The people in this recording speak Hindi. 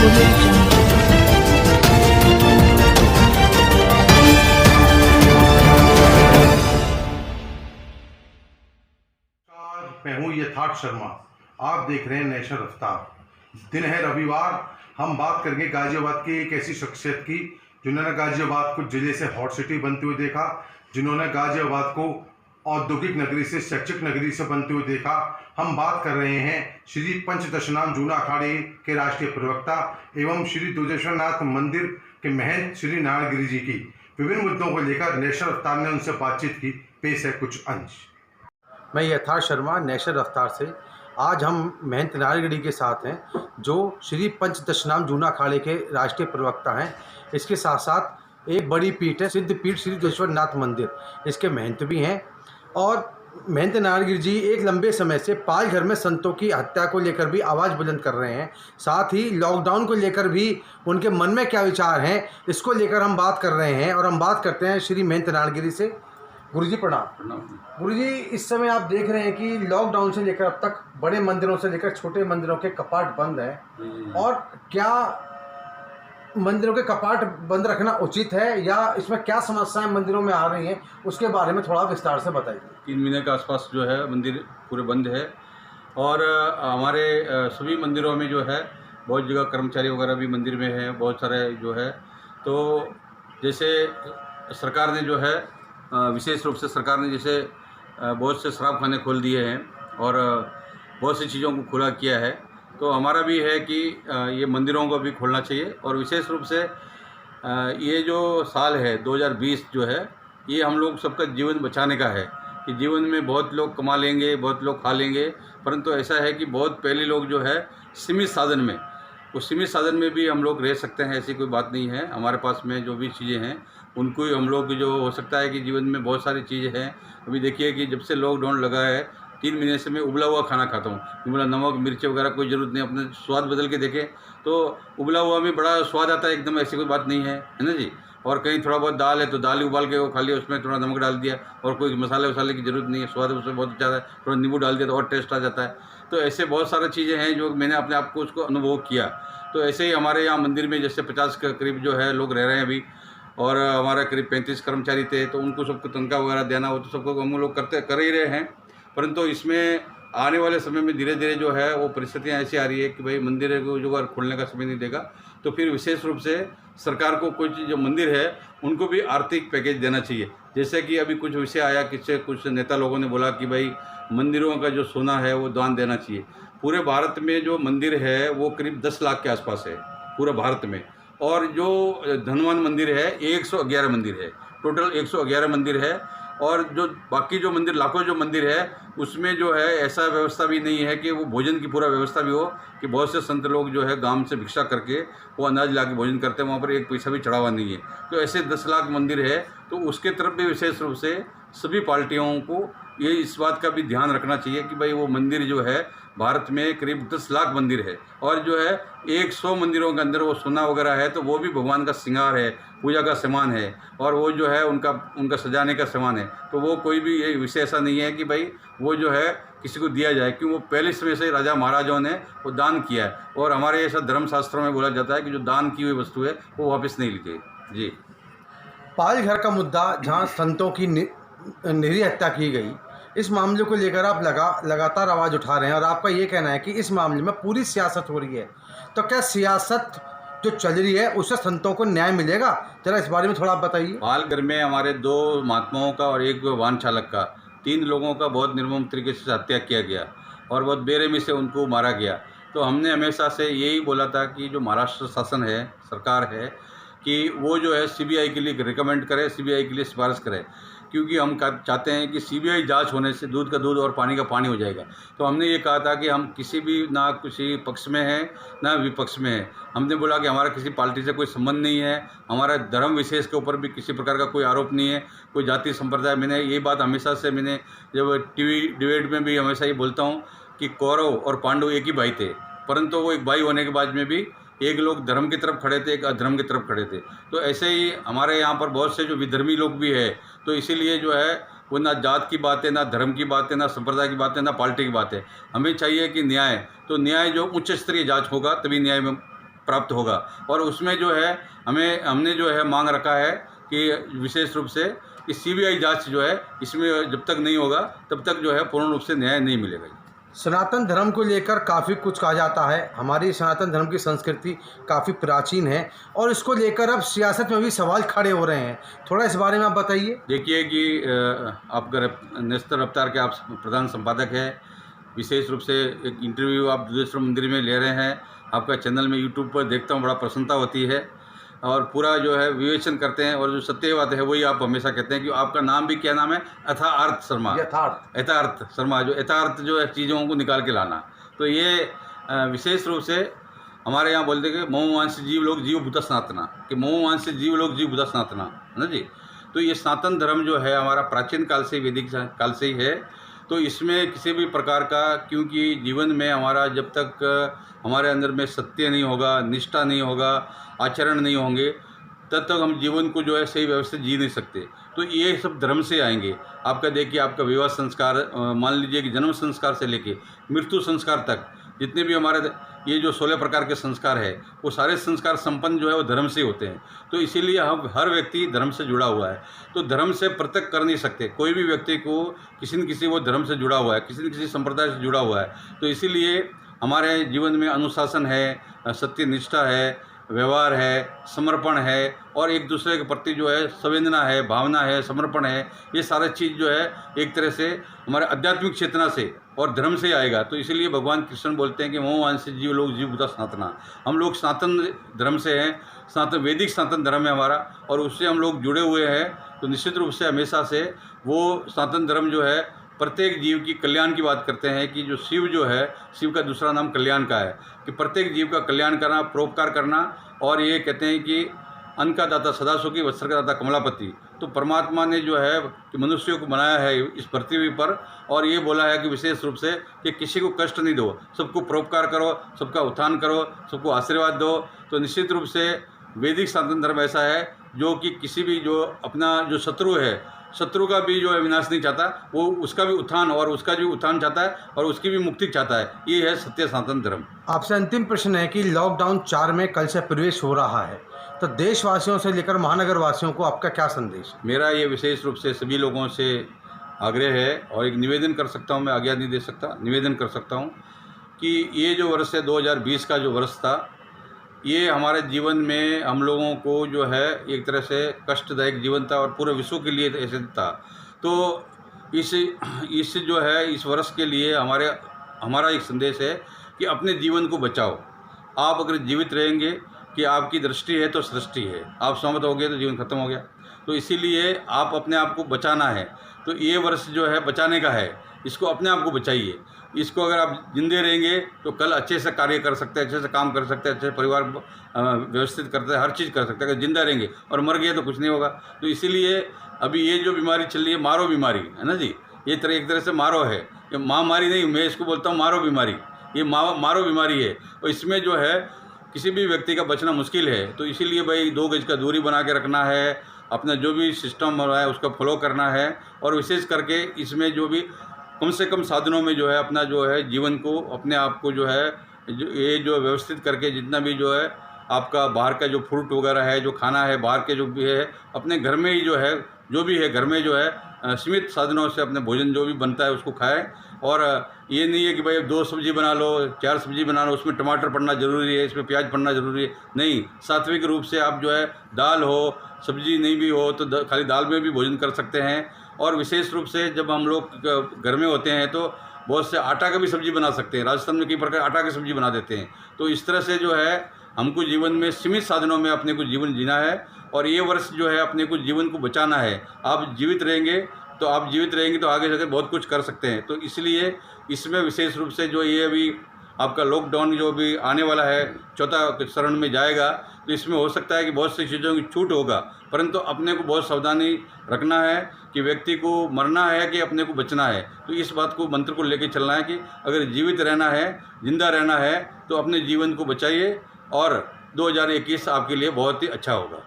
Audio Jungle. मैं हूँ यथार्थ शर्मा। आप देख रहे हैं नेशनल रफ्तार। दिन है रविवार। हम बात करेंगे गाजियाबाद की एक ऐसी शख्सियत की जिन्होंने गाजियाबाद को जिले से हॉट सिटी बनते हुए देखा, जिन्होंने गाजियाबाद को औद्योगिक नगरी से शैक्षिक नगरी से बनते हुए देखा। हम बात कर रहे हैं श्री पंचदशनाम जूना अखाड़े के राष्ट्रीय प्रवक्ता एवं श्री दुधेश्वरनाथ मंदिर के महंत श्री नारायण गिरि जी की। विभिन्न मुद्दों को लेकर नेशनल रफ्तार ने उनसे बातचीत की। पेश है कुछ अंश। मैं यथार्थ शर्मा, नेशनल रफ्तार से। आज हम महंत नारायण गिरि के साथ हैं, जो श्री पंचदशनाम जूना अखाड़े के राष्ट्रीय प्रवक्ता हैं। इसके साथ साथ एक बड़ी पीठ है, सिद्ध पीठ श्री दुधेश्वरनाथ मंदिर, इसके महंत भी हैं। और महंत नारायण गिरि जी एक लंबे समय से पाल घर में संतों की हत्या को लेकर भी आवाज़ बुलंद कर रहे हैं। साथ ही लॉकडाउन को लेकर भी उनके मन में क्या विचार हैं, इसको लेकर हम बात कर रहे हैं। और हम बात करते हैं श्री महंत नारायण गिरि से। गुरु जी प्रणाम। गुरु जी, इस समय आप देख रहे हैं कि लॉकडाउन से लेकर अब तक बड़े मंदिरों से लेकर छोटे मंदिरों के कपाट बंद हैं, और क्या मंदिरों के कपाट बंद रखना उचित है या इसमें क्या समस्याएं मंदिरों में आ रही हैं, उसके बारे में थोड़ा विस्तार से बताइए। 3 महीने के आसपास जो है मंदिर पूरे बंद है, और हमारे सभी मंदिरों में जो है बहुत जगह कर्मचारी वगैरह भी मंदिर में है, बहुत सारे जो है। तो जैसे सरकार ने जो है विशेष रूप से सरकार ने जैसे बहुत से शराब खाने खोल दिए हैं और बहुत सी चीज़ों को खुला किया है, तो हमारा भी है कि ये मंदिरों को भी खोलना चाहिए। और विशेष रूप से ये जो साल है 2020 जो है, ये हम लोग सबका जीवन बचाने का है कि जीवन में बहुत लोग कमा लेंगे, बहुत लोग खा लेंगे, परंतु ऐसा है कि बहुत पहले लोग जो है सीमित साधन में, उस सीमित साधन में भी हम लोग रह सकते हैं, ऐसी कोई बात नहीं है। हमारे पास में जो भी चीज़ें हैं उनको ही हम लोग जो हो सकता है कि जीवन में बहुत सारी चीज़ें हैं। अभी देखिए कि जब से लॉकडाउन लगा है 3 महीने से मैं उबला हुआ खाना खाता हूँ। उबला नमक मिर्च वगैरह कोई ज़रूरत नहीं, अपने स्वाद बदल के देखें तो उबला हुआ में बड़ा स्वाद आता है एकदम, ऐसी कोई बात नहीं है ना जी। और कहीं थोड़ा बहुत दाल है तो दाल ही उबाल के वो खा लिया, उसमें थोड़ा नमक डाल दिया और कोई मसाले वसाले की ज़रूरत नहीं है, स्वाद उसमें बहुत अच्छा है, थोड़ा नींबू डाल दिया तो और टेस्ट आ जाता है। तो ऐसे बहुत सारी चीज़ें हैं जो मैंने अपने आप को उसको अनुभव किया। तो ऐसे ही हमारे यहाँ मंदिर में जैसे 50 के करीब जो है लोग रह रहे हैं अभी, और हमारा करीब 35 कर्मचारी थे, तो उनको सबको तनख्वाह वगैरह देना हो तो सबको हम लोग कर ही रहे हैं। परंतु इसमें आने वाले समय में धीरे धीरे जो है वो परिस्थितियाँ ऐसी आ रही है कि भाई मंदिर को जो अगर खोलने का समय नहीं देगा तो फिर विशेष रूप से सरकार को कुछ जो मंदिर है उनको भी आर्थिक पैकेज देना चाहिए। जैसे कि अभी कुछ विषय आया, किससे कुछ नेता लोगों ने बोला कि भाई मंदिरों का जो सोना है वो दान देना चाहिए। पूरे भारत में जो मंदिर है वो करीब 10 लाख के आसपास है पूरे भारत में, और जो धनवान मंदिर है 111 मंदिर है, टोटल 111 मंदिर है। और जो बाकी जो मंदिर लाखों जो मंदिर है उसमें जो है ऐसा व्यवस्था भी नहीं है कि वो भोजन की पूरा व्यवस्था भी हो, कि बहुत से संत लोग जो है गांव से भिक्षा करके वो अनाज ला के भोजन करते हैं, वहाँ पर एक पैसा भी चढ़ावा नहीं है। तो ऐसे 10 लाख मंदिर है, तो उसके तरफ भी विशेष रूप से सभी पार्टियों को ये इस बात का भी ध्यान रखना चाहिए कि भाई वो मंदिर जो है भारत में करीब 10 लाख मंदिर है, और जो है 100 मंदिरों के अंदर वो सोना वगैरह है, तो वो भी भगवान का श्रृंगार है, पूजा का सामान है, और वो जो है उनका सजाने का सामान है। तो वो कोई भी ये विषय ऐसा नहीं है कि भाई वो जो है किसी को दिया जाए, क्यों वो पहले समय से राजा महाराजाओं ने वो दान किया है, और हमारे ऐसा धर्मशास्त्रों में बोला जाता है कि जो दान की हुई वस्तु है वो वापस नहीं ली जाए जी। पाल घर का मुद्दा, जहाँ संतों की निरी हत्या की गई, इस मामले को लेकर आप लगातार आवाज़ उठा रहे हैं, और आपका ये कहना है कि इस मामले में पूरी सियासत हो रही है। तो क्या सियासत जो चल रही है उससे संतों को न्याय मिलेगा? जरा इस बारे में थोड़ा आप बताइए। पालघर में हमारे 2 महात्माओं का और 1 वाहन चालक का, 3 लोगों का बहुत निर्मम तरीके से हत्या किया गया और बहुत बेरहमी से उनको मारा गया। तो हमने हमेशा से यही बोला था कि जो महाराष्ट्र शासन है, सरकार है, कि वो जो है सीबीआई के लिए रिकमेंड करे, सीबीआई के लिए सिफारिश करे, क्योंकि हम चाहते हैं कि सीबीआई जांच होने से दूध का दूध और पानी का पानी हो जाएगा। तो हमने ये कहा था कि हम किसी भी ना किसी पक्ष में हैं ना विपक्ष में हैं। हमने बोला कि हमारा किसी पार्टी से कोई संबंध नहीं है, हमारा धर्म विशेष के ऊपर भी किसी प्रकार का कोई आरोप नहीं है, कोई जाति संप्रदाय। मैंने ये बात हमेशा से, मैंने जब टीवी डिबेट में भी हमेशा ये बोलता हूँ कि कौरव और पांडव एक ही भाई थे, परंतु वो एक भाई होने के बाद में भी एक लोग धर्म की तरफ खड़े थे, एक अधर्म की तरफ खड़े थे। तो ऐसे ही हमारे यहाँ पर बहुत से जो विधर्मी लोग भी है, तो इसीलिए जो है वो ना जात की बात है, ना धर्म की बात है, ना संप्रदाय की बात है, ना पार्टी की बात है। हमें चाहिए कि न्याय, तो न्याय जो उच्च स्तरीय जांच होगा तभी न्याय में प्राप्त होगा। और उसमें जो है हमने जो है मांग रखा है कि विशेष रूप से कि सीबीआई जांच जो है इसमें जब तक नहीं होगा तब तक जो है पूर्ण रूप से न्याय नहीं मिलेगा। सनातन धर्म को लेकर काफ़ी कुछ कहा जाता है। हमारी सनातन धर्म की संस्कृति काफ़ी प्राचीन है और इसको लेकर अब सियासत में भी सवाल खड़े हो रहे हैं। थोड़ा इस बारे में आप बताइए। देखिए कि आप नेस्तर रफ्तार के आप प्रधान संपादक हैं, विशेष रूप से एक इंटरव्यू आप दुधेश्वर मंदिर में ले रहे हैं। आपका चैनल में यूट्यूब पर देखता हूँ, बड़ा प्रसन्नता होती है और पूरा जो है विवेचन करते हैं और जो सत्य बात है वही आप हमेशा कहते हैं कि आपका नाम भी क्या नाम है? यथार्थ शर्मा। यथार्थ शर्मा, जो यथार्थ जो है चीज़ों को निकाल के लाना। तो ये विशेष रूप से हमारे यहाँ बोलते हैं कि मोहवांश जीव लोग जीव बुता सनातना, कि मोहवांश जीव लोग जीव बुता सनातना, है ना जी। तो ये सनातन धर्म जो है हमारा प्राचीन काल से, वैदिक काल से ही है। तो इसमें किसी भी प्रकार का, क्योंकि जीवन में हमारा जब तक हमारे अंदर में सत्य नहीं होगा, निष्ठा नहीं होगा, आचरण नहीं होंगे, तब तक हम जीवन को जो है सही व्यवस्थित जी नहीं सकते। तो ये सब धर्म से आएंगे। आपका देखिए, आपका विवाह संस्कार, मान लीजिए कि जन्म संस्कार से लेके मृत्यु संस्कार तक जितने भी हमारे ये जो 16 प्रकार के संस्कार है, वो सारे संस्कार संपन्न जो है वो धर्म से होते हैं। तो इसीलिए हम हर व्यक्ति धर्म से जुड़ा हुआ है। तो धर्म से पृथक कर नहीं सकते। कोई भी व्यक्ति को किसी न किसी वो धर्म से जुड़ा हुआ है, किसी न किसी संप्रदाय से जुड़ा हुआ है। तो इसीलिए हमारे जीवन में अनुशासन है, सत्यनिष्ठा है, व्यवहार है, समर्पण है और एक दूसरे के प्रति जो है संवेदना है, भावना है, समर्पण है। ये सारा चीज़ जो है एक तरह से हमारे आध्यात्मिक चेतना से और धर्म से आएगा। तो इसीलिए भगवान कृष्ण बोलते हैं कि मोहवांश जीव लोग जीव बुता सनातना। हम लोग सनातन धर्म से हैं, सनातन वैदिक सनातन धर्म है हमारा और उससे हम लोग जुड़े हुए हैं। तो निश्चित रूप से हमेशा से वो सनातन धर्म जो है प्रत्येक जीव की कल्याण की बात करते हैं कि जो शिव जो है, शिव का दूसरा नाम कल्याण का है, कि प्रत्येक जीव का कल्याण करना, परोपकार करना। और ये कहते हैं कि अन्न का दाता सदा सुखी, वस्त्र का दाता कमलापति। तो परमात्मा ने जो है कि मनुष्यों को बनाया है इस पृथ्वी पर और ये बोला है कि विशेष रूप से कि किसी को कष्ट नहीं दो, सबको परोपकार करो, सबका उत्थान करो, सबको आशीर्वाद दो। तो निश्चित रूप से वैदिक सनातन धर्म ऐसा है जो कि किसी भी जो अपना जो शत्रु है, शत्रु का भी जो है विनाश नहीं चाहता, वो उसका भी उत्थान और उसका भी उत्थान चाहता है और उसकी भी मुक्ति चाहता है। ये है सत्य सनातन धर्म। आपसे अंतिम प्रश्न है कि लॉकडाउन 4 में कल से प्रवेश हो रहा है, तो देशवासियों से लेकर महानगर वासियों को आपका क्या संदेश? मेरा ये विशेष रूप से सभी लोगों से आग्रह है और एक निवेदन कर सकता हूँ, मैं आज्ञा नहीं दे सकता, निवेदन कर सकता हूँ कि ये जो वर्ष है 2020 का जो वर्ष था, ये हमारे जीवन में हम लोगों को जो है एक तरह से कष्टदायक जीवन था और पूरे विश्व के लिए ऐसे था। तो इस जो है इस वर्ष के लिए हमारा एक संदेश है कि अपने जीवन को बचाओ। आप अगर जीवित रहेंगे कि आपकी दृष्टि है तो सृष्टि है, आप सहमत हो गए तो जीवन खत्म हो गया। तो इसीलिए आप अपने आप को बचाना है। तो ये वर्ष जो है बचाने का है, इसको अपने आप को बचाइए। इसको अगर आप जिंदे रहेंगे तो कल अच्छे से कार्य कर सकते हैं, अच्छे से काम कर सकते हैं, अच्छे से परिवार व्यवस्थित करते हैं, हर चीज़ कर सकते हैं। अगर जिंदा रहेंगे और मर गए तो कुछ नहीं होगा। तो इसीलिए अभी ये जो बीमारी चल रही है, मारो बीमारी है ना जी, ये एक तरह से मारो है, ये महामारी नहीं, मैं इसको बोलता हूँ मारो बीमारी। ये मारो बीमारी है और इसमें जो है किसी भी व्यक्ति का बचना मुश्किल है। तो इसीलिए भाई 2 गज का दूरी बना के रखना है, अपना जो भी सिस्टम हो रहा है उसका फॉलो करना है और विशेष करके इसमें जो भी कम से कम साधनों में जो है अपना जो है जीवन को, अपने आप को जो है ये जो व्यवस्थित करके जितना भी जो है आपका बाहर का जो फ्रूट वगैरह है, जो खाना है बाहर के जो भी है, अपने घर में ही जो है जो भी है घर में जो है सीमित साधनों से अपने भोजन जो भी बनता है उसको खाएं। और ये नहीं है कि भाई 2 सब्जी बना लो, 4 सब्जी बना लो, उसमें टमाटर पड़ना ज़रूरी है, इसमें प्याज पड़ना ज़रूरी है, नहीं। सात्विक रूप से आप जो है दाल हो, सब्जी नहीं भी हो तो खाली दाल में भी भोजन कर सकते हैं। और विशेष रूप से जब हम लोग घर में होते हैं तो बहुत से आटा का भी सब्जी बना सकते हैं। राजस्थान में कई प्रकार आटा की सब्जी बना देते हैं। तो इस तरह से जो है हमको जीवन में सीमित साधनों में अपने को जीवन जीना है और ये वर्ष जो है अपने को जीवन को बचाना है। आप जीवित रहेंगे तो आगे जाकर बहुत कुछ कर सकते हैं। तो इसलिए इसमें विशेष रूप से जो ये अभी आपका लॉकडाउन जो भी आने वाला है, चौथा चरण में जाएगा, तो इसमें हो सकता है कि बहुत सी चीज़ों की छूट होगा, परंतु अपने को बहुत सावधानी रखना है कि व्यक्ति को मरना है कि अपने को बचना है। तो इस बात को मंत्र को लेकर चलना है कि अगर जीवित रहना है, जिंदा रहना है तो अपने जीवन को बचाइए और 2021 आपके लिए बहुत ही अच्छा होगा।